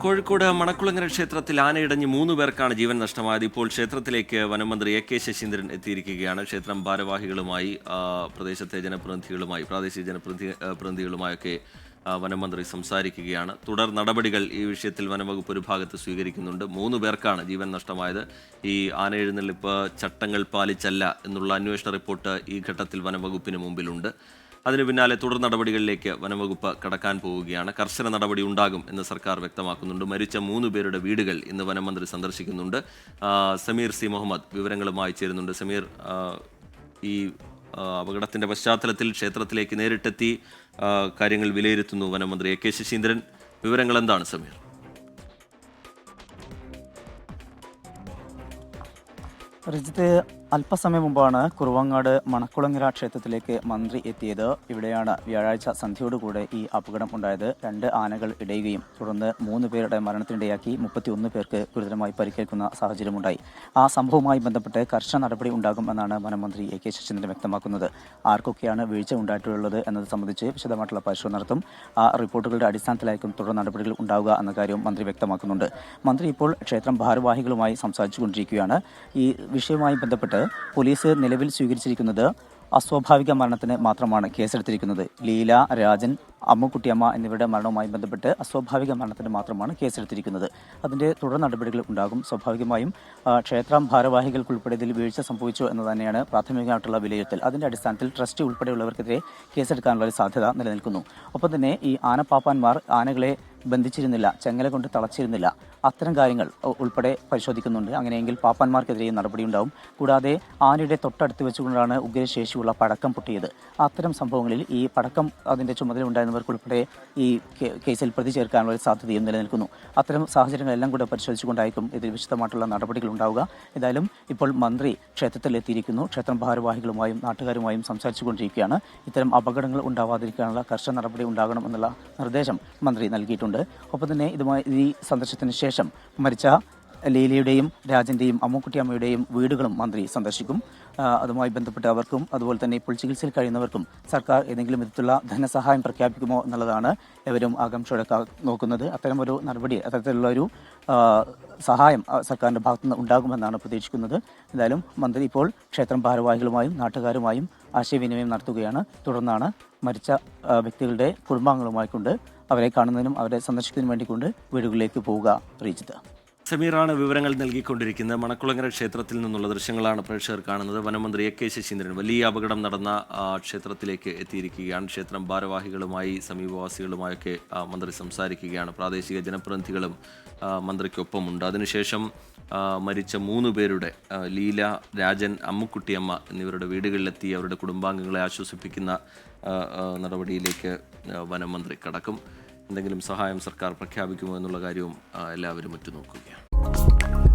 കോഴിക്കോട് മണക്കുളങ്ങര ക്ഷേത്രത്തിൽ ആനയിടഞ്ഞ് 3 പേർക്കാണ് ജീവൻ നഷ്ടമായത്. ഇപ്പോൾ ക്ഷേത്രത്തിലേക്ക് വനമന്ത്രി AK ശശീന്ദ്രൻ എത്തിയിരിക്കുകയാണ്. ക്ഷേത്രം ഭാരവാഹികളുമായി പ്രദേശത്തെ ജനപ്രതിനിധികളുമായി പ്രാദേശിക ജനപ്രതിനിധികളുമായൊക്കെ വനമന്ത്രി സംസാരിക്കുകയാണ്. തുടർ നടപടികൾ ഈ വിഷയത്തിൽ വനംവകുപ്പ് ഒരു ഭാഗത്ത് സ്വീകരിക്കുന്നുണ്ട്. 3 പേർക്കാണ് ജീവൻ നഷ്ടമായത്. ഈ ആനയെഴുന്നള്ളിപ്പ് ചട്ടങ്ങൾ പാലിച്ചല്ല എന്നുള്ള അന്വേഷണ റിപ്പോർട്ട് ഈ ഘട്ടത്തിൽ വനംവകുപ്പിന് മുമ്പിലുണ്ട്. അതിനു പിന്നാലെ തുടർ നടപടികളിലേക്ക് വനംവകുപ്പ് കടക്കാൻ പോവുകയാണ്. കർശന നടപടി ഉണ്ടാകും എന്ന് സർക്കാർ വ്യക്തമാക്കുന്നുണ്ട്. മരിച്ച 3 പേരുടെ വീടുകൾ ഇന്ന് വനമന്ത്രി സന്ദർശിക്കുന്നുണ്ട്. സമീർ സി മുഹമ്മദ് വിവരങ്ങളുമായി ചേരുന്നുണ്ട്. സമീർ, ഈ അപകടത്തിന്റെ പശ്ചാത്തലത്തിൽ ക്ഷേത്രത്തിലേക്ക് നേരിട്ടെത്തി കാര്യങ്ങൾ വിലയിരുത്തുന്നു വനമന്ത്രി AK ശശീന്ദ്രൻ. വിവരങ്ങൾ എന്താണ് സമീർ? റിജിത്ത്, അല്പസമയം മുമ്പാണ് കുറുവങ്ങാട് മണക്കുളങ്ങര ക്ഷേത്രത്തിലേക്ക് മന്ത്രി എത്തിയത്. ഇവിടെയാണ് വ്യാഴാഴ്ച സന്ധ്യയോടുകൂടെ ഈ അപകടം ഉണ്ടായത്. 2 ആനകൾ ഇടയുകയും തുടർന്ന് 3 പേരുടെ മരണത്തിനിടയാക്കി 31 പേർക്ക് ഗുരുതരമായി പരിക്കേൽക്കുന്ന സാഹചര്യമുണ്ടായി. ആ സംഭവവുമായി ബന്ധപ്പെട്ട് കർശന നടപടി ഉണ്ടാകും എന്നാണ് വനമന്ത്രി AK ശശീന്ദ്രൻ വ്യക്തമാക്കുന്നത്. ആർക്കൊക്കെയാണ് വീഴ്ച ഉണ്ടായിട്ടുള്ളത് എന്നത് സംബന്ധിച്ച് വിശദമായിട്ടുള്ള പരിശോധന നടത്തും. ആ റിപ്പോർട്ടുകളുടെ അടിസ്ഥാനത്തിലായിരിക്കും തുടർ നടപടികൾ ഉണ്ടാവുക എന്ന കാര്യവും മന്ത്രി വ്യക്തമാക്കുന്നുണ്ട്. മന്ത്രി ഇപ്പോൾ ക്ഷേത്രം ഭാരവാഹികളുമായി സംസാരിച്ചുകൊണ്ടിരിക്കുകയാണ്. ഈ വിഷയവുമായി ബന്ധപ്പെട്ട് പോലീസ് നിലവിൽ സ്വീകരിച്ചിരിക്കുന്നത് അസ്വാഭാവിക മരണത്തിന് മാത്രമാണ് കേസെടുത്തിരിക്കുന്നത്. ലീല, രാജൻ, അമ്മുക്കുട്ടിയമ്മ എന്നിവരുടെ മരണവുമായി ബന്ധപ്പെട്ട് അസ്വാഭാവിക മരണത്തിന് മാത്രമാണ് കേസെടുത്തിരിക്കുന്നത്. അതിൻ്റെ തുടർ നടപടികൾ ഉണ്ടാകും. സ്വാഭാവികമായും ക്ഷേത്രം ഭാരവാഹികൾക്കുൾപ്പെടെ ഇതിൽ വീഴ്ച സംഭവിച്ചു എന്ന് തന്നെയാണ് പ്രാഥമികമായിട്ടുള്ള വിലയിരുത്തൽ. അതിൻ്റെ അടിസ്ഥാനത്തിൽ ട്രസ്റ്റ് ഉൾപ്പെടെയുള്ളവർക്കെതിരെ കേസെടുക്കാനുള്ള ഒരു സാധ്യത നിലനിൽക്കുന്നു. ഒപ്പം തന്നെ ഈ ആനപ്പാപ്പാന്മാർ ആനകളെ ബന്ധിച്ചിരുന്നില്ല, ചെങ്ങല കൊണ്ട് തളച്ചിരുന്നില്ല, അത്തരം കാര്യങ്ങൾ ഉൾപ്പെടെ പരിശോധിക്കുന്നുണ്ട്. അങ്ങനെയെങ്കിൽ പാപ്പാന്മാർക്കെതിരെയും നടപടിയുണ്ടാവും. കൂടാതെ ആനയുടെ തൊട്ടടുത്ത് വെച്ചുകൊണ്ടാണ് ഉഗ്രശേഷിയുള്ള പടക്കം പൊട്ടിയത്. അത്തരം സംഭവങ്ങളിൽ ഈ പടക്കം അതിൻ്റെ ചുമതല ഉണ്ടായിരുന്നവർക്കുൾപ്പെടെ ഈ കേസിൽ പ്രതി ചേർക്കാനുള്ള സാധ്യതയും നിലനിൽക്കുന്നു. അത്തരം സാഹചര്യങ്ങളെല്ലാം കൂടെ പരിശോധിച്ചുകൊണ്ടായിരിക്കും ഇതിൽ വിശദമായിട്ടുള്ള നടപടികൾ ഉണ്ടാവുക. ഏതായാലും ഇപ്പോൾ മന്ത്രി ക്ഷേത്രത്തിൽ എത്തിയിരിക്കുന്നു. ക്ഷേത്രം ഭാരവാഹികളുമായും നാട്ടുകാരുമായും സംസാരിച്ചുകൊണ്ടിരിക്കുകയാണ്. ഇത്തരം അപകടങ്ങൾ ഉണ്ടാവാതിരിക്കാനുള്ള കർശന നടപടി ഉണ്ടാകണം എന്നുള്ള നിർദ്ദേശം മന്ത്രി നൽകിയിട്ടുണ്ട്. ഒപ്പം തന്നെ ഈ സന്ദർശനത്തിന് ശേഷം മരിച്ച ലീലയുടെയും രാജന്റെയും അമ്മുക്കുട്ടിയമ്മയുടെയും വീടുകളും മന്ത്രി സന്ദർശിക്കും. അതുമായി ബന്ധപ്പെട്ട് അവർക്കും അതുപോലെ തന്നെ ഇപ്പോൾ ചികിത്സയിൽ കഴിയുന്നവർക്കും സർക്കാർ ഏതെങ്കിലും വിധത്തിലുള്ള ധനസഹായം പ്രഖ്യാപിക്കുമോ എന്നുള്ളതാണ് എവരും ആകാംക്ഷയോടെ നോക്കുന്നത്. അത്തരമൊരു നടപടി, അത്തരത്തിലുള്ള ഒരു സഹായം സർക്കാരിൻ്റെ ഭാഗത്തുനിന്ന് ഉണ്ടാകുമെന്നാണ് പ്രതീക്ഷിക്കുന്നത്. എന്തായാലും മന്ത്രി ഇപ്പോൾ ക്ഷേത്രം ഭാരവാഹികളുമായും നാട്ടുകാരുമായും ആശയവിനിമയം നടത്തുകയാണ്. തുടർന്നാണ് മരിച്ച വ്യക്തികളുടെ കുടുംബാംഗങ്ങളുമായിക്കൊണ്ട് അവരെ കാണുന്നതിനും അവരെ സന്ദർശിക്കുന്നതിനും വേണ്ടിക്കൊണ്ട് വീടുകളിലേക്ക് പോവുക. റീജിത്ത്, സമീറാണ് വിവരങ്ങൾ നൽകിക്കൊണ്ടിരിക്കുന്നത്. മണക്കുളങ്ങര ക്ഷേത്രത്തിൽ നിന്നുള്ള ദൃശ്യങ്ങളാണ് പ്രേക്ഷകർ കാണുന്നത്. വനമന്ത്രി AK ശശീന്ദ്രൻ വലിയ അപകടം നടന്ന ക്ഷേത്രത്തിലേക്ക് എത്തിയിരിക്കുകയാണ്. ക്ഷേത്രം ഭാരവാഹികളുമായി സമീപവാസികളുമായൊക്കെ മന്ത്രി സംസാരിക്കുകയാണ്. പ്രാദേശിക ജനപ്രതിനിധികളും മന്ത്രിക്കൊപ്പമുണ്ട്. അതിനുശേഷം മരിച്ച 3 പേരുടെ ലീല, രാജൻ, അമ്മുക്കുട്ടിയമ്മ എന്നിവരുടെ വീടുകളിലെത്തി അവരുടെ കുടുംബാംഗങ്ങളെ ആശ്വസിപ്പിക്കുന്ന നടപടിയിലേക്ക് വനമന്ത്രി കടക്കും. എന്തെങ്കിലും സഹായം സർക്കാർ പ്രഖ്യാപിക്കുമോ എന്നുള്ള കാര്യവും എല്ലാവരും ഉറ്റുനോക്കുകയാണ്.